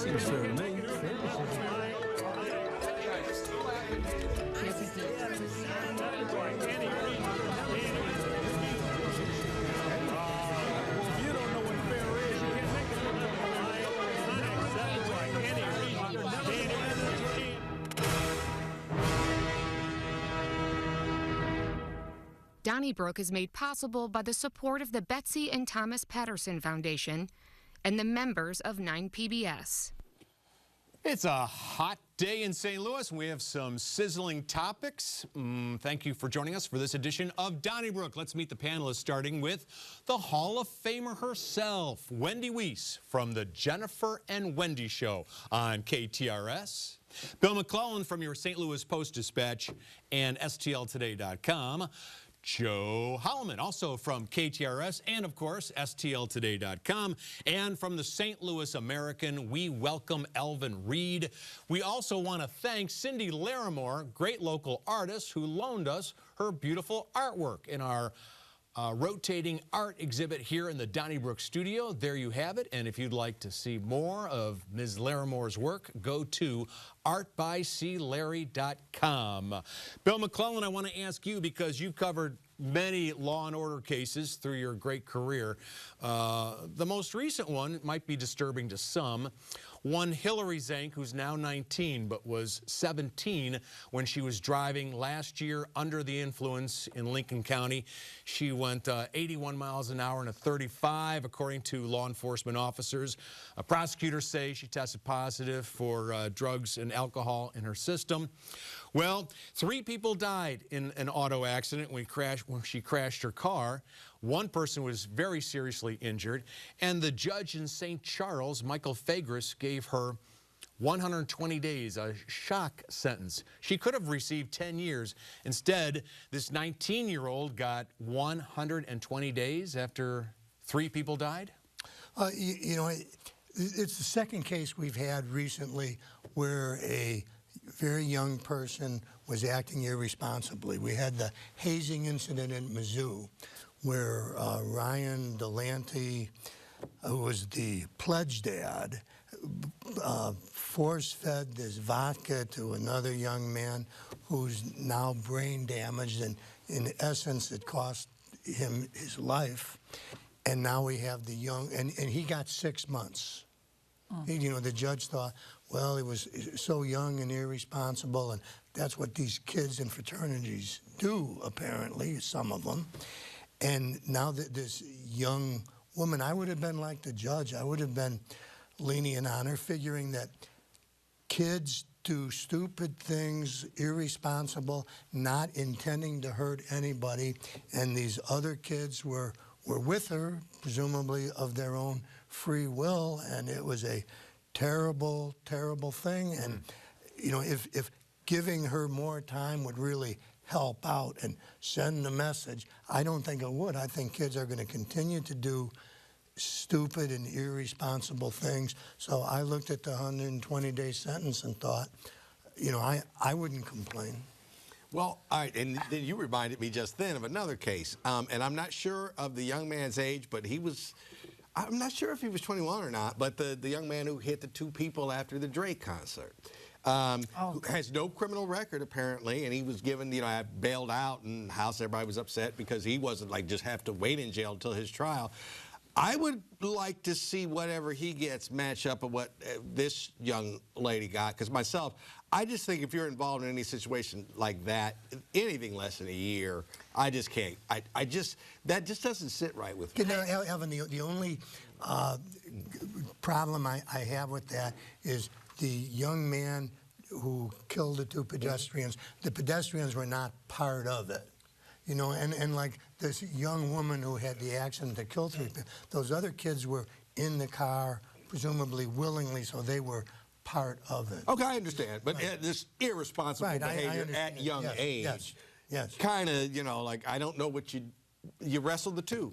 Yes, sir. Donnybrook is made possible by the support of the Betsy and Thomas Patterson Foundation and the members of 9PBS. It's a hot day in St. Louis, and we have some sizzling topics. Thank you for joining us for this edition of Donnybrook. Let's meet the panelists, starting with the Hall of Famer herself, Wendy Wiese from the Jennifer and Wendy Show on KTRS. Bill McClellan from your St. Louis Post-Dispatch and STLtoday.com. Joe Holleman, also from KTRS and, of course, STLtoday.com. And from the St. Louis American, we welcome Alvin Reid. We also want to thank Cindy Larimore, great local artist, who loaned us her beautiful artwork in our rotating art exhibit here in the Donnybrook studio. There you have it. And if you'd like to see more of Ms. Larimore's work, go to artbyclarry.com. Bill McClellan, I want to ask you, because you've covered many law and order cases through your great career. The most recent one might be disturbing to some. One Hailey Zenk, who's now 19 but was 17 when she was driving last year under the influence in Lincoln County. She went 81 miles an hour in a 35, according to law enforcement officers. Prosecutors say she tested positive for drugs and alcohol in her system. Well, 3 people died in an auto accident when she crashed her car. One person was very seriously injured, and the judge in St. Charles, Michael Fagris, gave her 120 days, a shock sentence. She could have received 10 years. Instead, this 19-year-old got 120 days after 3 people died. You know, it's the second case we've had recently where a very young person was acting irresponsibly. We had the hazing incident in Mizzou, where Ryan Delante, who was the pledge dad, force-fed this vodka to another young man who's now brain damaged, and in essence it cost him his life. And now we have the young, and he got 6 months. You know, the judge thought, well, he was so young and irresponsible, and that's what these kids in fraternities do, apparently, some of them. And now that this young woman, I would have been like the judge. I would have been lenient on her, figuring that kids do stupid things, irresponsible, not intending to hurt anybody, and these other kids were with her, presumably of their own free will, and it was a terrible, terrible thing. And, you know, if giving her more time would really help out and send a message, I don't think it would. I think kids are going to continue to do stupid and irresponsible things. So I looked at the 120-day sentence and thought, you know, I wouldn't complain. Well, all right, and then you reminded me just then of another case, and I'm not sure of the young man's age, but I'm not sure if he was 21 or not, but the young man who hit the 2 people after the Drake concert. Who has no criminal record, apparently, and he was given, you know, I bailed out, and house everybody was upset because he wasn't like just have to wait in jail until his trial. I would like to see whatever he gets match up with what this young lady got, because myself, I just think if you're involved in any situation like that, anything less than a year, I just can't. That just doesn't sit right with me. You know, Alvin, the only problem I have with that is the young man who killed the 2 pedestrians. The pedestrians were not part of it. You know, and like this young woman who had the accident that killed 3 people, those other kids were in the car, presumably willingly, so they were part of it. Okay, I understand, but this irresponsible behavior at young age, yes. Kind of, you know, like I don't know what you wrestle the 2.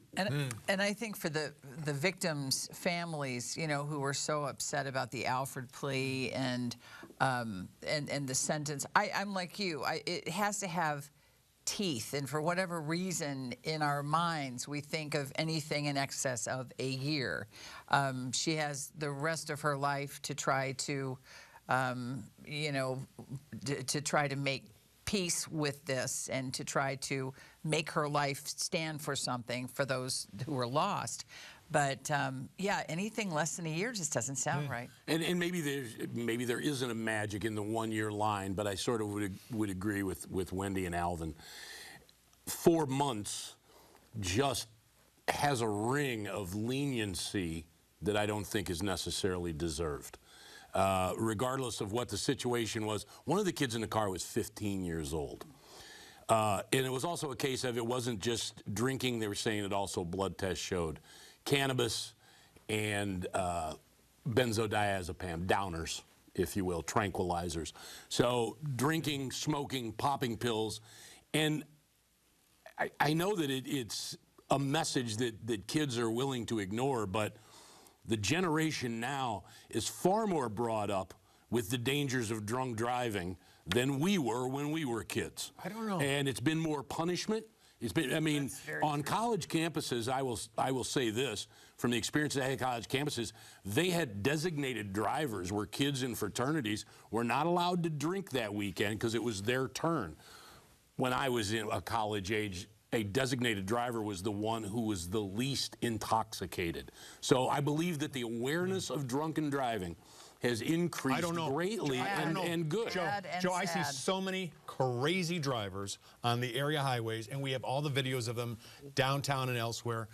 And I think for the victims' families, you know, who were so upset about the Alfred plea and the sentence, I'm like you. It has to have teeth, and for whatever reason in our minds we think of anything in excess of a year. She has the rest of her life to try to, you know, to try to make peace with this and to try to make her life stand for something for those who are lost. But yeah, anything less than a year just doesn't sound right. And maybe there isn't a magic in the 1-year line, but I sort of would agree with Wendy and Alvin. 4 months just has a ring of leniency that I don't think is necessarily deserved. Regardless of what the situation was, one of the kids in the car was 15 years old. And it was also a case of it wasn't just drinking. They were saying it also blood tests showed cannabis and benzodiazepam, downers, if you will, tranquilizers. So drinking, smoking, popping pills. And I know that it's a message that kids are willing to ignore, but the generation now is far more brought up with the dangers of drunk driving than we were when we were kids. I don't know. And it's been more punishment. It's been, I mean, on college campuses, I will say this, from the experience I had at college campuses, they had designated drivers where kids in fraternities were not allowed to drink that weekend because it was their turn. When I was in a college age, a designated driver was the one who was the least intoxicated. So I believe that the awareness of drunken driving has increased greatly and good. Joe, I see so many crazy drivers on the area highways, and we have all the videos of them downtown and elsewhere.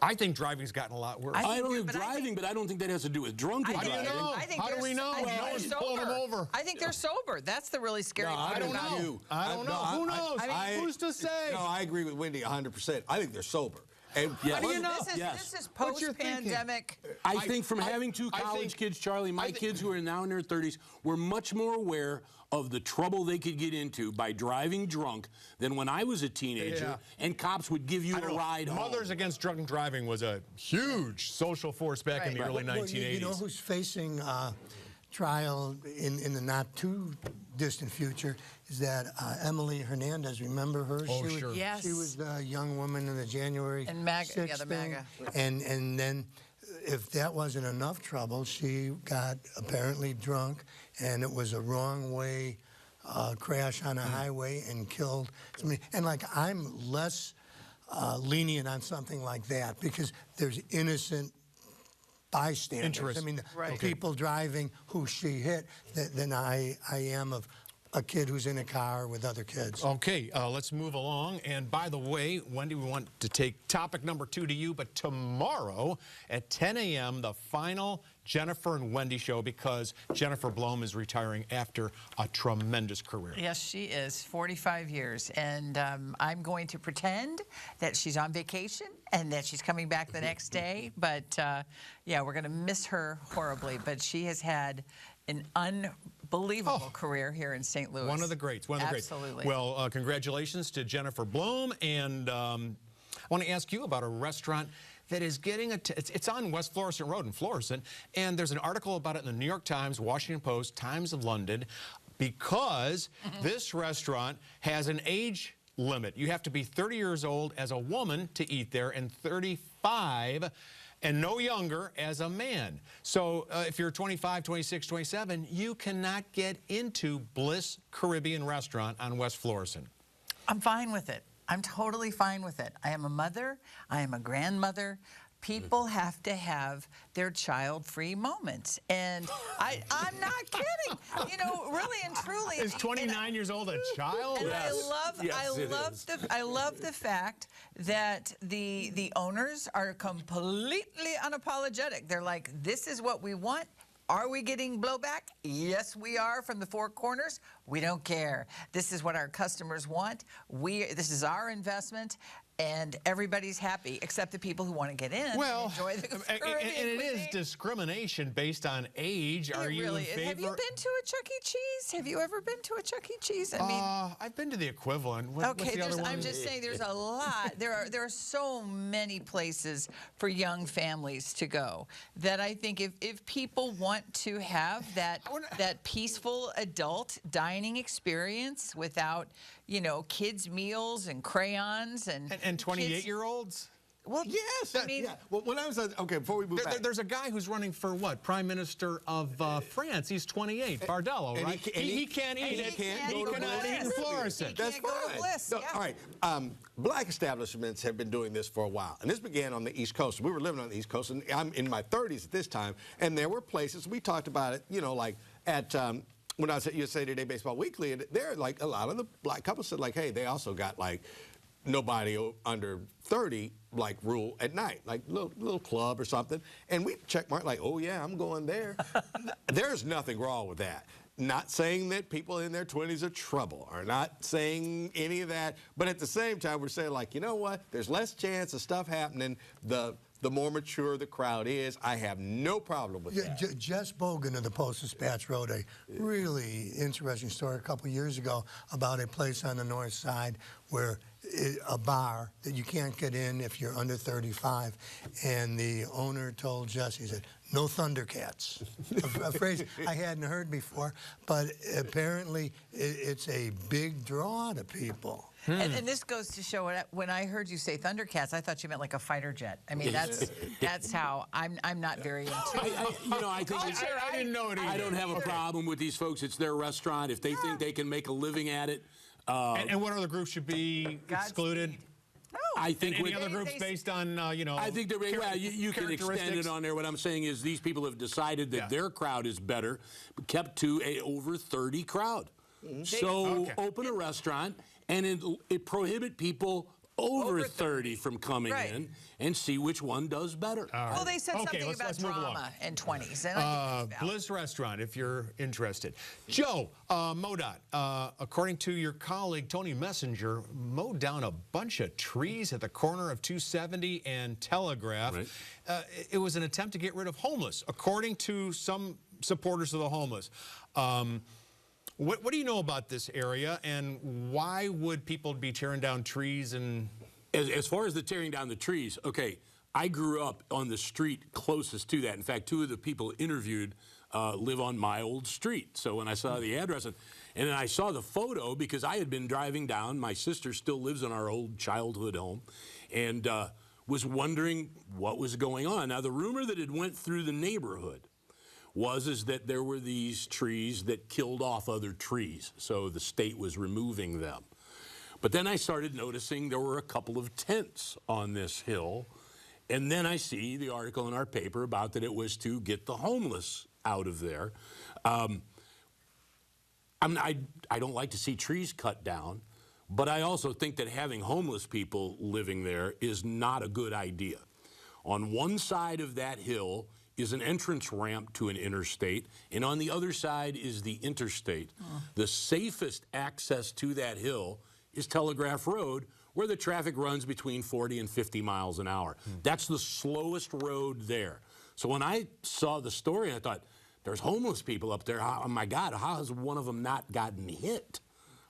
I think driving's gotten a lot worse. I don't think driving, but I don't think that has to do with drunken driving. How do you know? How do we know? No one's pulling them over. I think they're sober. That's the really scary part. I don't know. I don't know. Who knows? Who's to say? No, I agree with Wendy 100%. I think they're sober. And how do you know? This is post-pandemic. I think from having two college kids, Charlie, my kids who are now in their 30s were much more aware of the trouble they could get into by driving drunk than when I was a teenager, and cops would give you a ride home. Mothers Against Drunk Driving was a huge social force back in the early 1980s. You know who's facing trial in the not too distant future is that Emily Hernandez. Remember her? Oh, sure. Yes. She was the young woman in the January and MAGA, 6th yeah, the MAGA. And then, if that wasn't enough trouble, she got apparently drunk, and it was a wrong way crash on a highway and killed somebody. And like, I'm less lenient on something like that because there's innocent bystanders. I mean, the people driving who she hit than I am of a kid who's in a car with other kids. Okay, let's move along. And by the way, Wendy, we want to take topic number 2 to you, but tomorrow at 10 a.m., the final Jennifer and Wendy show, because Jennifer Blome is retiring after a tremendous career. Yes, she is, 45 years. And I'm going to pretend that she's on vacation and that she's coming back the next day. But yeah, we're going to miss her horribly. But she has had an unbelievable career here in St. Louis. One of the greats, one of the greats. Absolutely. Well, congratulations to Jennifer Blome. And I want to ask you about a restaurant that is getting it's on West Florissant Road in Florissant, and there's an article about it in the New York Times, Washington Post, Times of London, because this restaurant has an age limit. You have to be 30 years old as a woman to eat there, and 35 and no younger as a man. So if you're 25, 26, 27, you cannot get into Bliss Caribbean Restaurant on West Florissant. I'm fine with it. I'm totally fine with it. I am a mother. I am a grandmother. People have to have their child-free moments. And I'm not kidding. You know, really and truly. Is 29 years old a child? And Yes. I love the fact that the owners are completely unapologetic. They're like, this is what we want. Are we getting blowback? Yes, we are from the four corners. We don't care. This is what our customers want. This is our investment. and everybody's happy except the people who want to get in and enjoy the and it is cuisine. discrimination based on age. Are you really in favor? Have you been to a Chuck E. Cheese? Have you ever been to a Chuck E. Cheese? I mean, I've been to the equivalent. What's okay, the other one? I'm just saying there's a lot. There are so many places for young families to go that I think if people want to have that peaceful adult dining experience without, you know, kids' meals and crayons and 28-year-olds. Well, Yes. I mean, yeah. Well, when I was okay, before we move back. There's a guy who's running for what? Prime Minister of France. He's 28. Bardello, and right? He can't eat it. he can't He go to cannot eat in Bliss. Florissant. That's can't go to fine. Bliss, No, yeah. all right. Black establishments have been doing this for a while, and this began on the East Coast. We were living on the East Coast, and I'm in my 30s at this time, and there were places, we talked about it, you know, like at when I was at USA Today Baseball Weekly, and there, like, a lot of the black couples said, like, hey, they also got, like, nobody under 30, like, rule at night, like little club or something. And we check mark, like, oh, yeah, I'm going there. There's nothing wrong with that. Not saying that people in their 20s are trouble, or not saying any of that. But at the same time, we're saying, like, you know what? There's less chance of stuff happening the more mature the crowd is. I have no problem with that. Jess Bogan of the Post-Dispatch wrote a really interesting story a couple years ago about a place on the north side where a bar that you can't get in if you're under 35, and the owner told Jess, he said, no Thundercats, a phrase I hadn't heard before, but apparently it's a big draw to people. And this goes to show when I heard you say Thundercats, I thought you meant like a fighter jet. I mean, that's how I'm not very into it. I think I didn't know it either. I don't have a problem with these folks. It's their restaurant. If they think they can make a living at it. And what other groups should be excluded? Godspeed. I think Any other groups based on, you know, I think you can extend it on there. What I'm saying is these people have decided that their crowd is better, kept to a over 30 crowd. So open a restaurant and it prohibit people over 30 from coming in and see which one does better. Well, they said something about let's move along. drama and 20s. And I think that's valid. Bliss Restaurant, if you're interested. Joe, MoDOT, according to your colleague Tony Messenger, mowed down a bunch of trees at the corner of 270 and Telegraph. Right. It was an attempt to get rid of homeless, according to some supporters of the homeless. What do you know about this area, and why would people be tearing down trees? And as far as the tearing down the trees, okay, I grew up on the street closest to that. In fact, two of the people interviewed live on my old street. So when I saw the address, and then I saw the photo because I had been driving down. My sister still lives in our old childhood home, and was wondering what was going on. Now, the rumor that it went through the neighborhood is that there were these trees that killed off other trees, so the state was removing them. But then I started noticing there were a couple of tents on this hill, and then I see the article in our paper about that it was to get the homeless out of there. I don't like to see trees cut down, but I also think that having homeless people living there is not a good idea. On one side of that hill is an entrance ramp to an interstate, and on the other side is the interstate. The safest access to that hill is Telegraph Road, where the traffic runs between 40 and 50 miles an hour. That's the slowest road there. So when I saw the story, I thought, there's homeless people up there. Oh my God, how has one of them not gotten hit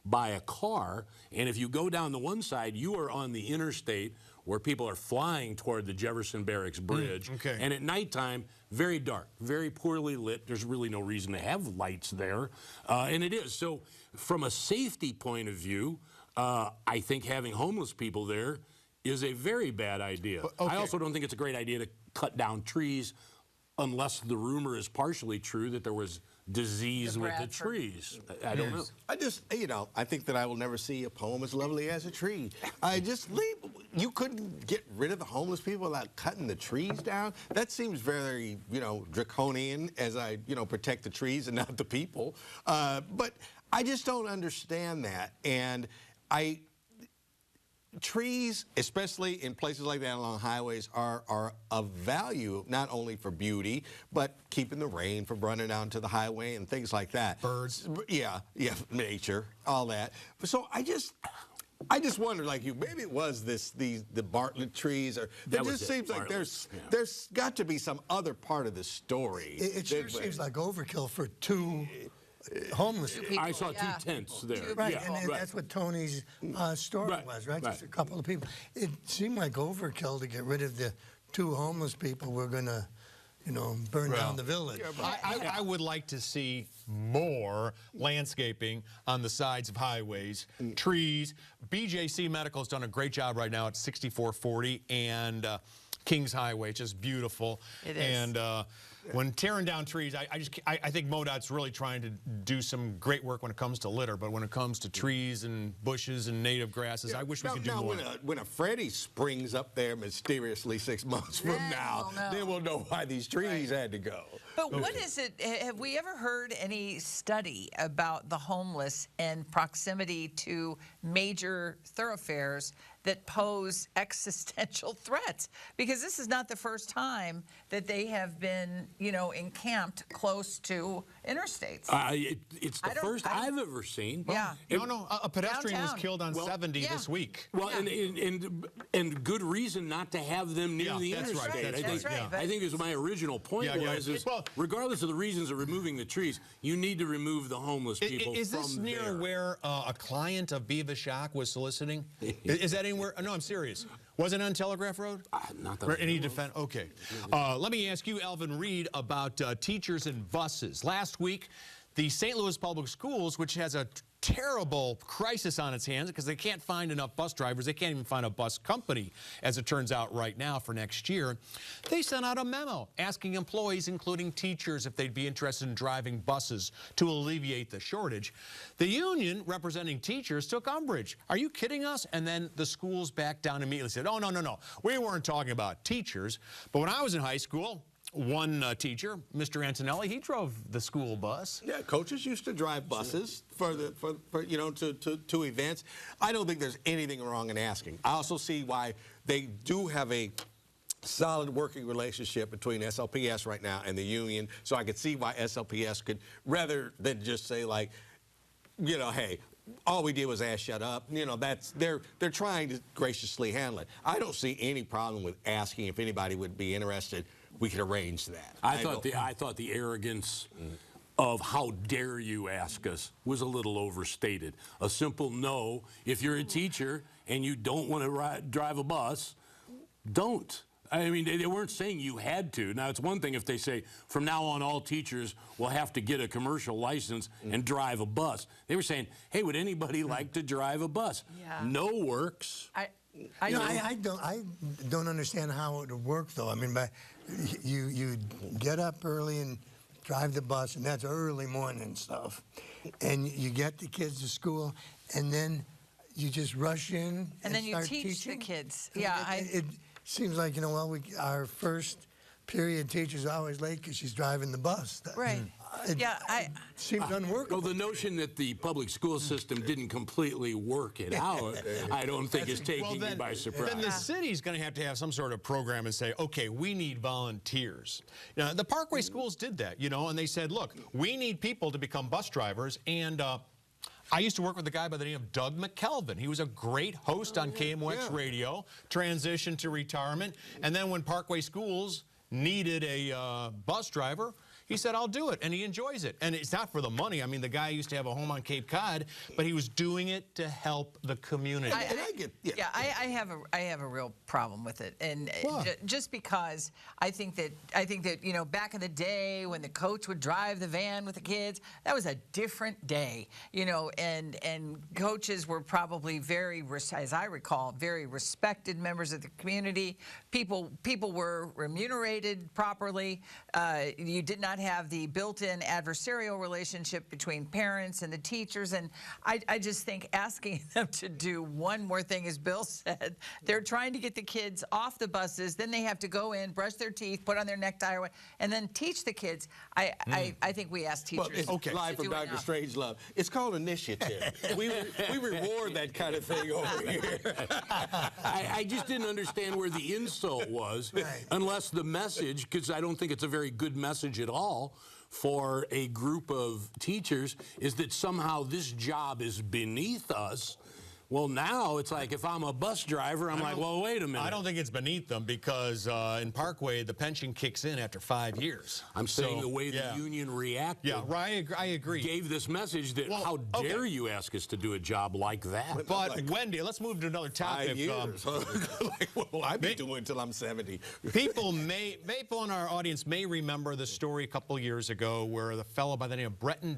by a car? And if you go down the one side, you are on the interstate where people are flying toward the Jefferson Barracks Bridge. And at nighttime, very dark, very poorly lit. There's really no reason to have lights there. And it is. So from a safety point of view, I think having homeless people there is a very bad idea. I also don't think it's a great idea to cut down trees unless the rumor is partially true that there was disease with the trees. I don't know. I just, you know, I think that I will never see a poem as lovely as a tree. You couldn't get rid of the homeless people without cutting the trees down? That seems very, you know, draconian as I, you know, protect the trees and not the people. But I just don't understand that. And trees, especially in places like that along highways, are of value not only for beauty, but keeping the rain from running down to the highway and things like that. Birds. Yeah, nature, all that. So I just wonder, like you, maybe it was the Bartlett trees, or That it was just it, seems like Bartlett, there's got to be some other part of the story. It sure seems like overkill for two homeless people. I saw two tents there. Right, Yeah, and that's what Tony's story Right, was, right? right. Just a couple of people. It seemed like overkill to get rid of the two homeless people. We're going to, burn down the village. I would like to see more landscaping on the sides of highways, trees. BJC Medical's done a great job right now at 6440 and Kings Highway. It's just beautiful. It is. And when tearing down trees, I think MoDOT's really trying to do some great work when it comes to litter, but when it comes to trees and bushes and native grasses, I wish we could do more. When a Freddy springs up there mysteriously 6 months from Then now, we'll know. then we'll know why these trees had to go. But what is it? Have we ever heard any study about the homeless and proximity to major thoroughfares that pose existential threats? Because this is not the first time that they have been, encamped close to interstates. It's the first I've ever seen. Yeah. No, a pedestrian was Downtown. killed on 70 yeah. this week. Well, and good reason not to have them near the that's interstate. right, that's right. Yeah. I think is my original point is regardless of the reasons of removing the trees, you need to remove the homeless people Is from this near there. where a client of Viva Shock was soliciting? Is that anywhere? No, I'm serious. Was it on Telegraph Road? Not that Or I any know of. defense? Okay. Let me ask you, Alvin Reid, about teachers and buses. Last week, the St. Louis Public Schools, which has a terrible crisis on its hands because they can't find enough bus drivers. They can't even find a bus company, as it turns out right now, for next year. They sent out a memo asking employees, including teachers, if they'd be interested in driving buses to alleviate the shortage. The union representing teachers took umbrage. Are you kidding us? And then the schools backed down immediately, said, oh, no. We weren't talking about teachers. But when I was in high school, one teacher, Mr. Antonelli, he drove the school bus. Yeah, coaches used to drive buses for to events. I don't think there's anything wrong in asking. I also see why they do have a solid working relationship between SLPS right now and the union. So I could see why SLPS could, rather than just say like, hey, all we did was ask shut up. They're trying to graciously handle it. I don't see any problem with asking if anybody would be interested. We could arrange that. I thought the arrogance of how dare you ask us was a little overstated. A simple no. If you're a teacher and you don't want to drive a bus, don't. I mean, they weren't saying you had to. Now, it's one thing if they say, from now on, all teachers will have to get a commercial license and drive a bus. They were saying, hey, would anybody like to drive a bus? Yeah. No works. I don't understand how it would work, though. I mean, you get up early and drive the bus, and that's early morning stuff. And you get the kids to school, and then you just rush in And then you start teach teaching. the kids. Yeah, It seems like, our first period teacher's always late because she's driving the bus. right. It Yeah, seems unworkable. Well, the notion that the public school system didn't completely work it out, I don't think is taking me by surprise. Then the city's going to have some sort of program and say, okay, we need volunteers. Now, the Parkway schools did that, and they said, look, we need people to become bus drivers. And I used to work with a guy by the name of Doug McClellan. He was a great host on KMOX radio, transitioned to retirement. And then when Parkway schools needed a bus driver, he said, I'll do it, and he enjoys it. And it's not for the money. I mean, the guy used to have a home on Cape Cod, but he was doing it to help the community. I have a real problem with it, and just because I think that back in the day when the coach would drive the van with the kids, that was a different day, and coaches were probably as I recall, very respected members of the community. People were remunerated properly. You did not have the built-in adversarial relationship between parents and the teachers, and I just think asking them to do one more thing, as Bill said, they're trying to get the kids off the buses, then they have to go in, brush their teeth, put on their necktie, and then teach the kids. I think we ask teachers. Well, it's live from Dr. Strangelove. It's called initiative. we reward that kind of thing over here. I just didn't understand where the insult was, unless the message, because I don't think it's a very good message at all for a group of teachers, is that somehow this job is beneath us. Well, now it's like if I'm a bus driver, I'm like, well, wait a minute. I don't think it's beneath them because in Parkway, the pension kicks in after 5 years. I'm saying the way the union reacted. Yeah, right, I agree. Gave this message that how dare you ask us to do a job like that? But Wendy, let's move to another topic. 5 years. Like, what will I be doing until I'm 70? People in our audience may remember the story a couple years ago where the fellow by the name of Brennan,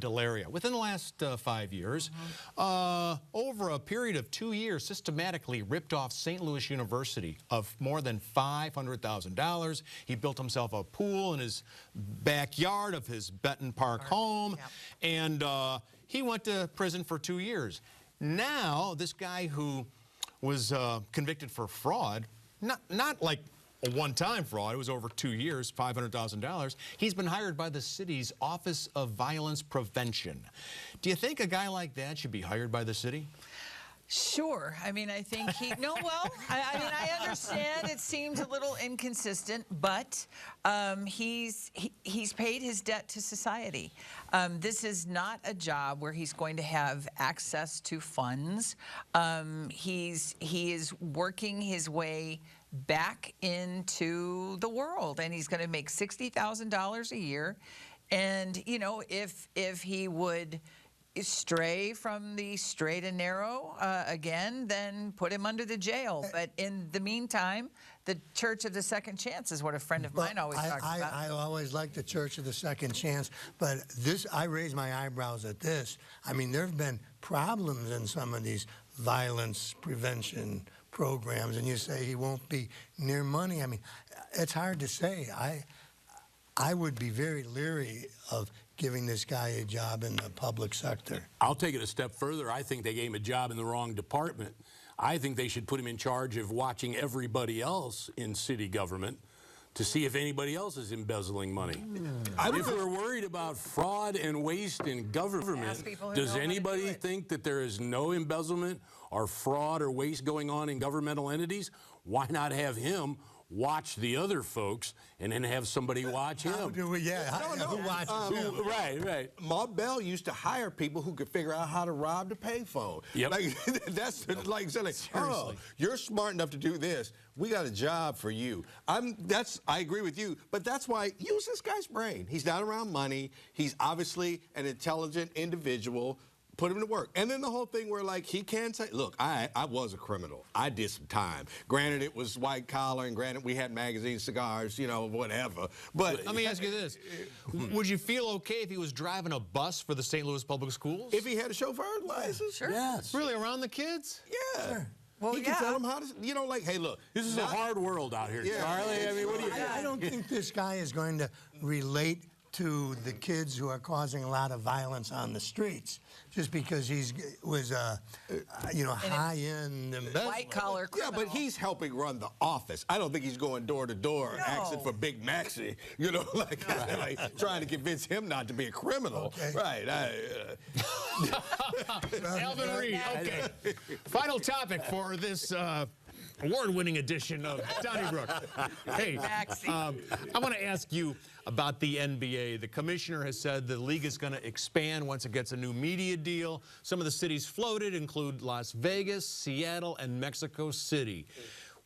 within the last 5 years, over a period of 2 years, systematically ripped off St. Louis University of more than $500,000. He built himself a pool in his backyard of his Benton Park home, and he went to prison for 2 years. Now, this guy who was convicted for fraud, not like a one-time fraud, it was over 2 years, $500,000. He's been hired by the city's Office of Violence Prevention. Do you think a guy like that should be hired by the city? Sure. I mean, I think I mean, I understand it seems a little inconsistent, but he's paid his debt to society. This is not a job where he's going to have access to funds. He is working his way back into the world, and he's going to make $60,000 a year. And you know, if he would stray from the straight and narrow again, then put him under the jail. But in the meantime, the Church of the Second Chance is what a friend of mine always talks about. I always like the Church of the Second Chance, but I raise my eyebrows at this. I mean, there have been problems in some of these violence prevention programs, and you say he won't be near money. I mean, it's hard to say. I would be very leery of giving this guy a job in the public sector. I'll take it a step further. I think they gave him a job in the wrong department. I think they should put him in charge of watching everybody else in city government to see if anybody else is embezzling money. If we're worried about fraud and waste in government, does anybody think that there is no embezzlement or fraud or waste going on in governmental entities? Why not have him watch the other folks and then have somebody watch him? Who watches him? Right. Ma Bell used to hire people who could figure out how to rob the payphone. Yep. Like, that's like saying, oh, you're smart enough to do this. We got a job for you. I agree with you, but that's why use this guy's brain. He's not around money. He's obviously an intelligent individual. Put him to work. And then the whole thing where, like, he can say, look, I was a criminal. I did some time. Granted, it was white collar, and granted, we had magazine cigars, you know, whatever. But let me ask you this. Would you feel okay if he was driving a bus for the St. Louis Public Schools? if he had a chauffeur license? Sure. Yes. Really, around the kids? Yeah. Sure. Well, he can tell them how to, you know, like, hey, look. This is a hard world out here, Charlie. I mean, what do you I don't think this guy is going to relate to the kids who are causing a lot of violence on the streets just because he was high-end embezzler. White-collar criminal. Yeah, but he's helping run the office. I don't think he's going door to door and asking for Big Maxie, you know, like trying to convince him not to be a criminal. Okay. Right. Alvin Reid, okay. Final topic for this award-winning edition of Donnybrook. Hey, I want to ask you about the NBA. The commissioner has said the league is going to expand once it gets a new media deal. Some of the cities floated include Las Vegas, Seattle, and Mexico City.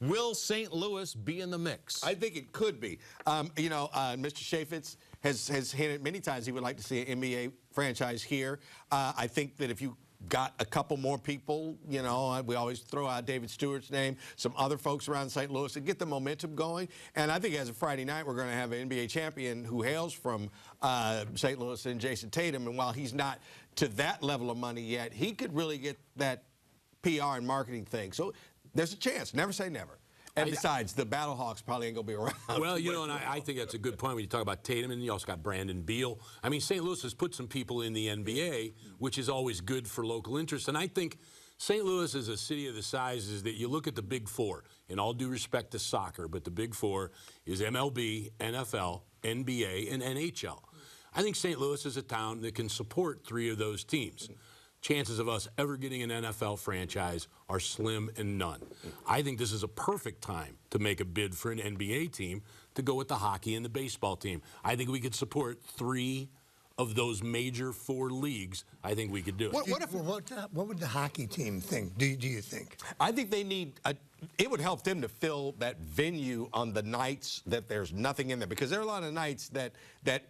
Will St. Louis be in the mix? I think it could be. Mr. Chaffetz has hinted many times he would like to see an NBA franchise here. I think that if you got a couple more people, you know, we always throw out David Stewart's name, some other folks around St. Louis to get the momentum going. And I think as of Friday night, we're going to have an NBA champion who hails from St. Louis and Jason Tatum. And while he's not to that level of money yet, he could really get that PR and marketing thing. So there's a chance. Never say never. And besides, the Battlehawks probably ain't going to be around. Well, you know, and I think that's a good point when you talk about Tatum, and you also got Brandon Beal. I mean, St. Louis has put some people in the NBA, which is always good for local interest. And I think St. Louis is a city of the sizes that you look at the Big Four, in all due respect to soccer, but the Big Four is MLB, NFL, NBA, and NHL. I think St. Louis is a town that can support three of those teams. Chances of us ever getting an NFL franchise are slim and none. I think this is a perfect time to make a bid for an NBA team to go with the hockey and the baseball team. I think we could support three of those major 4 leagues, I think we could do it. What would the hockey team think? Do you think? I think they need it would help them to fill that venue on the nights that there's nothing in there, because there are a lot of nights that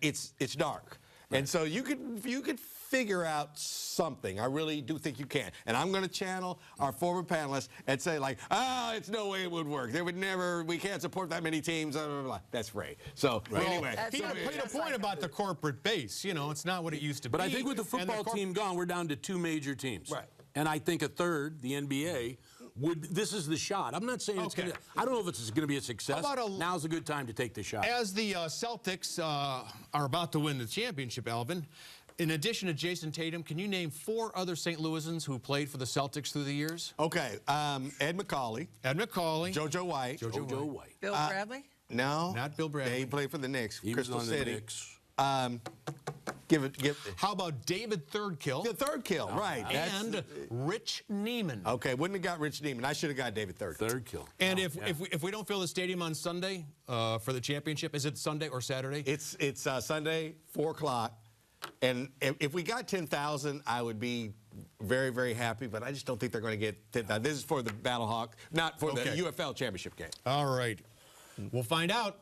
it's dark. Right. And so you could figure out something. I really do think you can. And I'm going to channel our former panelists and say, like, it's no way it would work. They would never, we can't support that many teams, blah, blah, blah. That's Ray. So, well, anyway. He made a point about the corporate base. You know, it's not what it used to be. But I think with the football team gone, we're down to 2 major teams. Right. And I think a third, the NBA, this is the shot. I'm not saying it's going to, I don't know if it's going to be a success. Now's a good time to take the shot. As the Celtics are about to win the championship, Alvin, in addition to Jason Tatum, can you name 4 other St. Louisans who played for the Celtics through the years? Okay. Ed McCauley. JoJo White. JoJo White. Bill Bradley? No. Not Bill Bradley. He played for the Knicks. He Crystal was on City. the Knicks. How about David Thirdkill? The Thirdkill, right. And Rich Neiman. Okay, wouldn't have got Rich Neiman. I should have got David Thirdkill. And if we don't fill the stadium on Sunday for the championship, is it Sunday or Saturday? It's Sunday, 4 o'clock. And if we got 10,000, I would be very, very happy. But I just don't think they're going to get 10,000. This is for the Battlehawk, not for the UFL championship game. All right. We'll find out.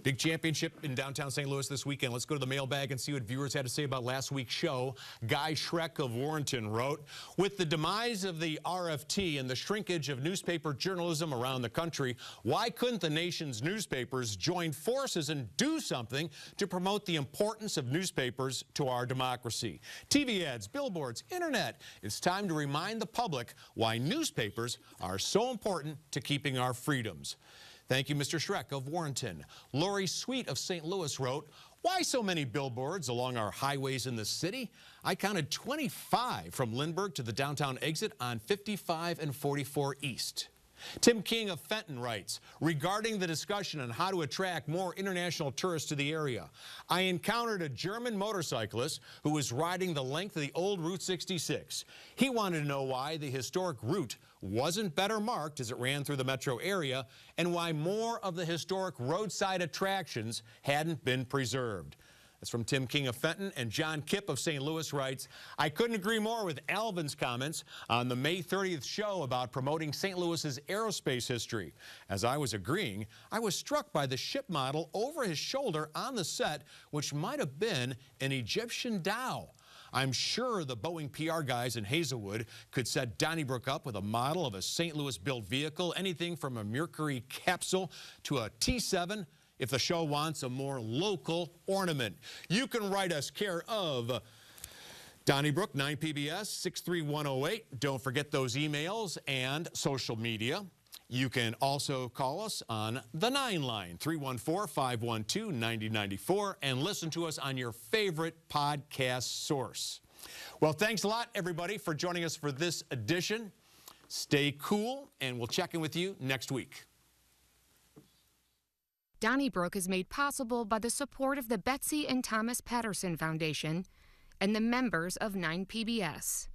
Big championship in downtown St. Louis this weekend. Let's go to the mailbag and see what viewers had to say about last week's show. Guy Schreck of Warrenton wrote, with the demise of the RFT and the shrinkage of newspaper journalism around the country, why couldn't the nation's newspapers join forces and do something to promote the importance of newspapers to our democracy? TV ads, billboards, internet. It's time to remind the public why newspapers are so important to keeping our freedoms. Thank you, Mr. Schreck of Warrenton. Lori Sweet of St. Louis wrote, why so many billboards along our highways in the city? I counted 25 from Lindbergh to the downtown exit on 55 and 44 East. Tim King of Fenton writes, regarding the discussion on how to attract more international tourists to the area, I encountered a German motorcyclist who was riding the length of the old Route 66. He wanted to know why the historic route wasn't better marked as it ran through the metro area and why more of the historic roadside attractions hadn't been preserved. That's from Tim King of Fenton. And John Kipp of St. Louis writes, I couldn't agree more with Alvin's comments on the May 30th show about promoting St. Louis's aerospace history. As I was agreeing, I was struck by the ship model over his shoulder on the set, which might have been an Egyptian dhow. I'm sure the Boeing PR guys in Hazelwood could set Donnybrook up with a model of a St. Louis-built vehicle, anything from a Mercury capsule to a T-7, if the show wants a more local ornament. You can write us care of Donnybrook, 9PBS, 63108. Don't forget those emails and social media. You can also call us on the 9 line, 314-512-9094, and listen to us on your favorite podcast source. Well, thanks a lot, everybody, for joining us for this edition. Stay cool, and we'll check in with you next week. Donnybrook is made possible by the support of the Betsy and Thomas Patterson Foundation and the members of 9PBS.